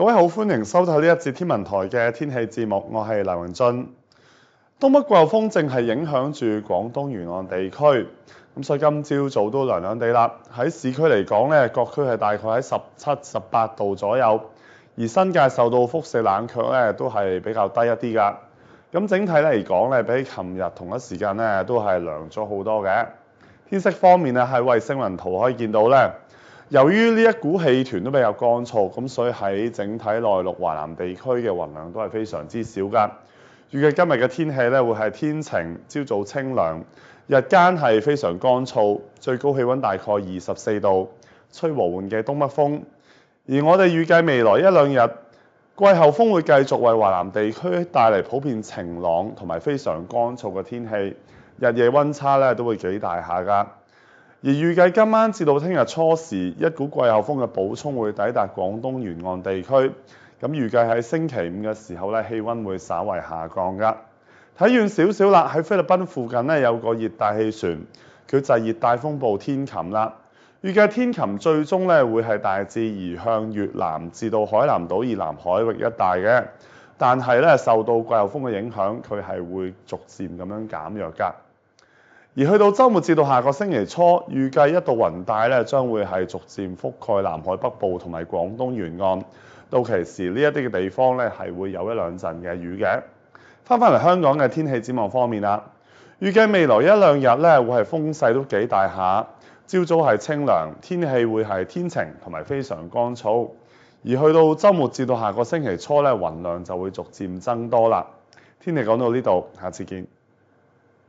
各位好，歡迎收睇呢一節天文台嘅天氣節目，我係黎榮俊。東北季候風正係影響住廣東沿岸地區，咁所以今朝早都涼涼地啦。喺市區嚟講咧，各區係大概喺17、18度左右，而新界受到輻射冷卻咧都係比較低一啲㗎。咁整體嚟講咧，比琴日同一時間咧都係涼咗好多嘅。天色方面咧，喺衛星雲圖可以見到咧。由於呢一股氣團都比較乾燥，咁所以喺整體內陸華南地區嘅雲量都係非常之少㗎。預計今日嘅天氣咧會係天晴，朝早清涼，日間係非常乾燥，最高氣温大概24度，吹和緩嘅東北風。而我哋預計未來一兩日，季候風會繼續為華南地區帶嚟普遍晴朗同埋非常乾燥嘅天氣，日夜温差咧都會幾大下㗎。而預計今晚至到聽日初時，一股季候風嘅補充會抵達廣東沿岸地區。咁預計喺星期五嘅時候咧，氣温會稍為下降㗎。睇遠少少啦，喺菲律賓附近咧有個熱帶氣旋，佢就係熱帶風暴天琴啦。預計天琴最終咧會係大致移向越南至到海南島以南海域一帶嘅，但係咧受到季候風嘅影響，佢係會逐漸咁樣減弱㗎。而去到週末至到下個星期初，預計一道雲帶咧將會係逐漸覆蓋南海北部同埋廣東沿岸，到期時呢一啲嘅地方咧係會有一兩陣嘅雨嘅。翻嚟香港嘅天氣展望方面啦，預計未來一兩日咧會係風勢都幾大下，朝早係清涼，天氣會係天晴同埋非常乾燥。而去到週末至到下個星期初咧，雲量就會逐漸增多啦。天氣講到呢度，下次見。